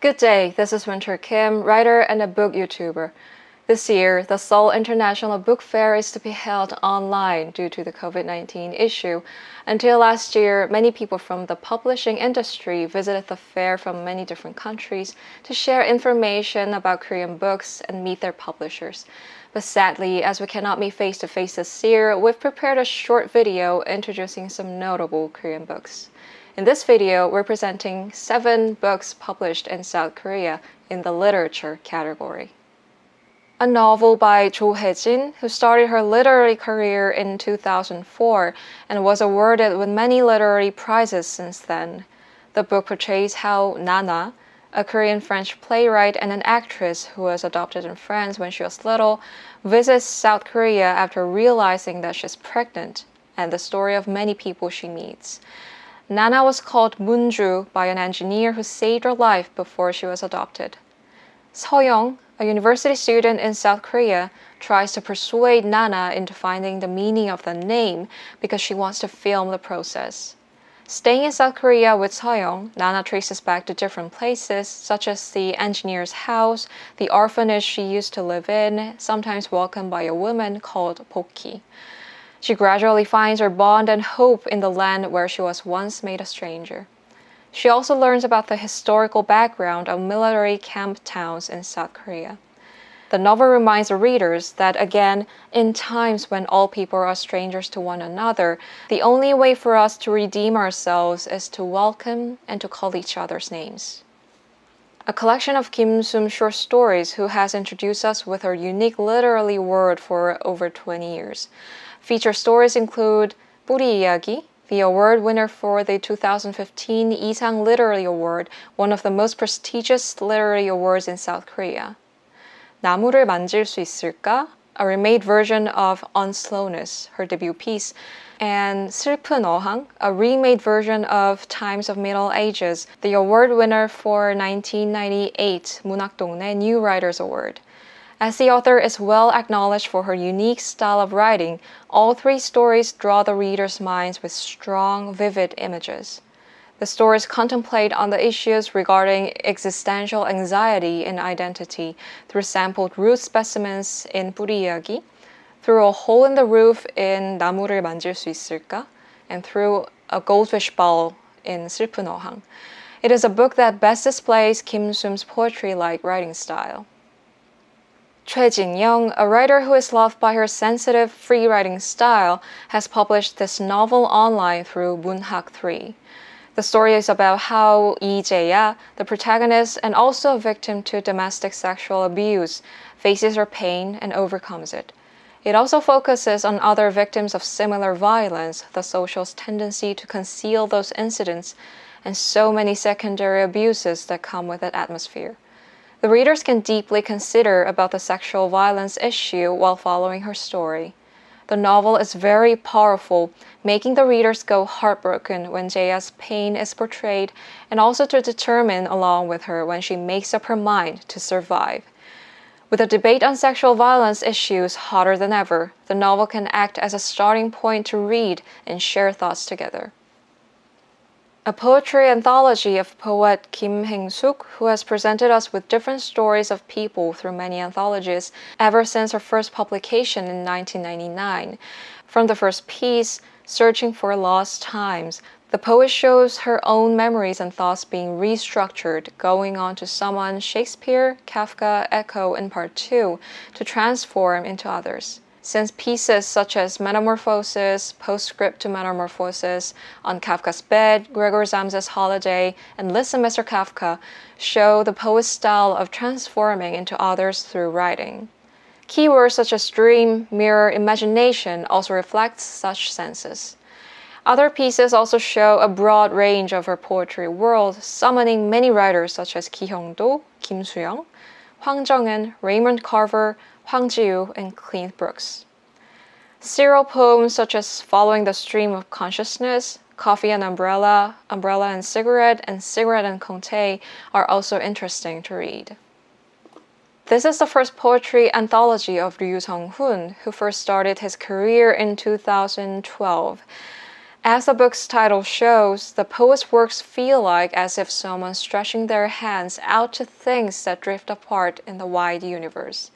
Good day, this is Winter Kim, writer and a book YouTuber. This year, the Seoul International Book Fair is to be held online due to the COVID-19 issue. Until last year, many people from the publishing industry visited the fair from many different countries to share information about Korean books and meet their publishers. But sadly, as we cannot meet face-to-face this year, we've prepared a short video introducing some notable Korean books. In this video, we're presenting 7 books published in South Korea in the literature category. A novel by Hae-Jin, who started her literary career in 2004 and was awarded with many literary prizes since then. The book portrays how Nana, a Korean-French playwright and an actress who was adopted in France when she was little, visits South Korea after realizing that she's pregnant, and the story of many people she meets. Nana was called Munju by an engineer who saved her life before she was adopted. Seo-young, a university student in South Korea, tries to persuade Nana into finding the meaning of the name because she wants to film the process. Staying in South Korea with Seo-young, Nana traces back to different places such as the engineer's house, the orphanage she used to live in, sometimes welcomed by a woman called Boki. She gradually finds her bond and hope in the land where she was once made a stranger. She also learns about the historical background of military camp towns in South Korea. The novel reminds the readers that, again, in times when all people are strangers to one another, the only way for us to redeem ourselves is to welcome and to call each other's names. A collection of Kim Soom's short stories, who has introduced us with her unique literary word for over 20 years. Featured stories include 뿌리 이야기, the award winner for the 2015 Isang Literary Award, one of the most prestigious literary awards in South Korea. 나무를 만질 수 있을까? A remade version of On Slowness, her debut piece, and 슬픈 어항, a remade version of Times of Middle Ages, the award winner for 1998 문학동네 New Writers Award. As the author is well acknowledged for her unique style of writing, all 3 stories draw the reader's minds with strong, vivid images. The stories contemplate on the issues regarding existential anxiety and identity through sampled root specimens in 뿌리 이야기, through a hole in the roof in 나무를 만질 수 있을까, and through a goldfish ball in 슬픈 어항. It is a book that best displays Kim Soom's poetry-like writing style. Jin-Young, a writer who is loved by her sensitive, free-writing style, has published this novel online through Munhak 3. The story is about how Jeya, the protagonist and also a victim to domestic sexual abuse, faces her pain and overcomes it. It also focuses on other victims of similar violence, the social's tendency to conceal those incidents, and so many secondary abuses that come with that atmosphere. The readers can deeply consider about the sexual violence issue while following her story. The novel is very powerful, making the readers go heartbroken when Jeya's pain is portrayed, and also to determine along with her when she makes up her mind to survive. With the debate on sexual violence issues hotter than ever, the novel can act as a starting point to read and share thoughts together. A poetry anthology of poet Kim Haeng-Sook, who has presented us with different stories of people through many anthologies ever since her first publication in 1999. From the first piece, Searching for Lost Times, the poet shows her own memories and thoughts being restructured, going on to summon Shakespeare, Kafka, Echo in Part 2 to transform into others. Since pieces such as Metamorphosis, Postscript to Metamorphosis, On Kafka's Bed, Gregor Samsa's Holiday, and Listen, Mr. Kafka show the poet's style of transforming into others through writing. Keywords such as dream, mirror, imagination also reflect such senses. Other pieces also show a broad range of her poetry world, summoning many writers such as Ki Hyung-do, Kim Soo-young, Hwang Jung-in, Raymond Carver, Hwang Ji-woo, and Clint Brooks. Serial poems such as Following the Stream of Consciousness, Coffee and Umbrella, Umbrella and Cigarette and Conte are also interesting to read. This is the first poetry anthology of Ryu Seong-Hoon, who first started his career in 2012. As the book's title shows, the poet's works feel like as if someone's stretching their hands out to things that drift apart in the wide universe.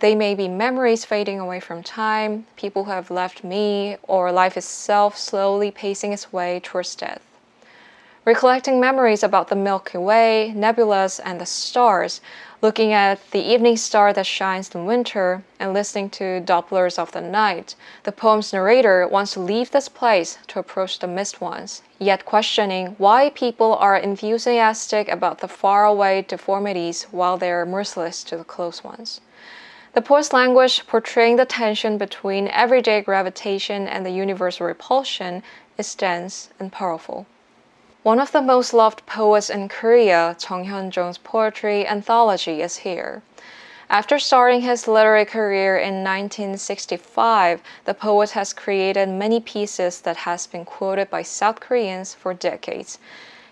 They may be memories fading away from time, people who have left me, or life itself slowly pacing its way towards death. Recollecting memories about the Milky Way, nebulas, and the stars, looking at the evening star that shines in winter, and listening to Dopplers of the Night, the poem's narrator wants to leave this place to approach the missed ones, yet questioning why people are enthusiastic about the faraway deformities while they are merciless to the close ones. The poet's language, portraying the tension between everyday gravitation and the universal repulsion, is dense and powerful. One of the most loved poets in Korea, Jung Hyun-jung's poetry anthology is here. After starting his literary career in 1965, the poet has created many pieces that has been quoted by South Koreans for decades.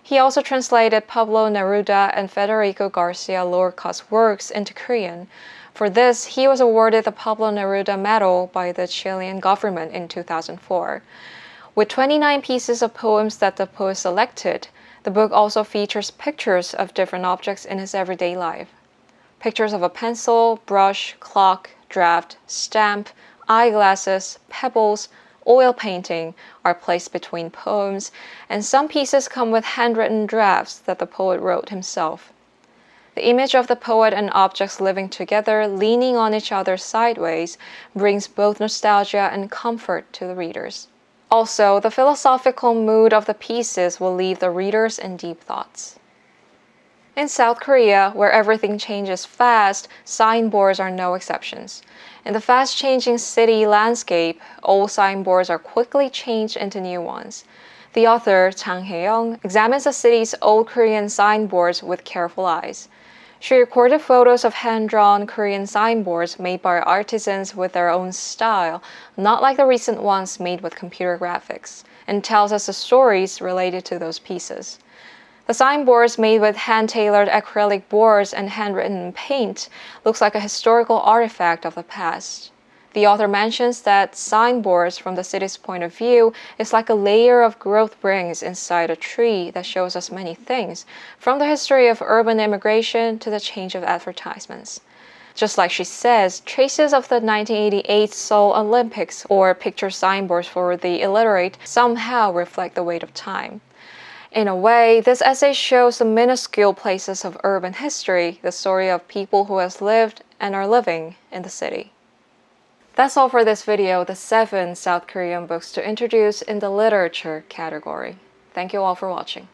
He also translated Pablo Neruda and Federico Garcia Lorca's works into Korean. For this, he was awarded the Pablo Neruda Medal by the Chilean government in 2004. With 29 pieces of poems that the poet selected, the book also features pictures of different objects in his everyday life. Pictures of a pencil, brush, clock, draft, stamp, eyeglasses, pebbles, oil painting are placed between poems, and some pieces come with handwritten drafts that the poet wrote himself. The image of the poet and objects living together, leaning on each other sideways, brings both nostalgia and comfort to the readers. Also, the philosophical mood of the pieces will leave the readers in deep thoughts. In South Korea, where everything changes fast, signboards are no exceptions. In the fast-changing city landscape, old signboards are quickly changed into new ones. The author, Jang Hae-Young, examines the city's old Korean signboards with careful eyes. She recorded photos of hand-drawn Korean signboards made by artisans with their own style, not like the recent ones made with computer graphics, and tells us the stories related to those pieces. The signboards made with hand-tailored acrylic boards and handwritten paint looks like a historical artifact of the past. The author mentions that signboards from the city's point of view is like a layer of growth rings inside a tree that shows us many things, from the history of urban immigration to the change of advertisements. Just like she says, traces of the 1988 Seoul Olympics or picture signboards for the illiterate somehow reflect the weight of time. In a way, this essay shows the minuscule places of urban history, the story of people who have lived and are living in the city. That's all for this video, the 7 South Korean books to introduce in the literature category. Thank you all for watching.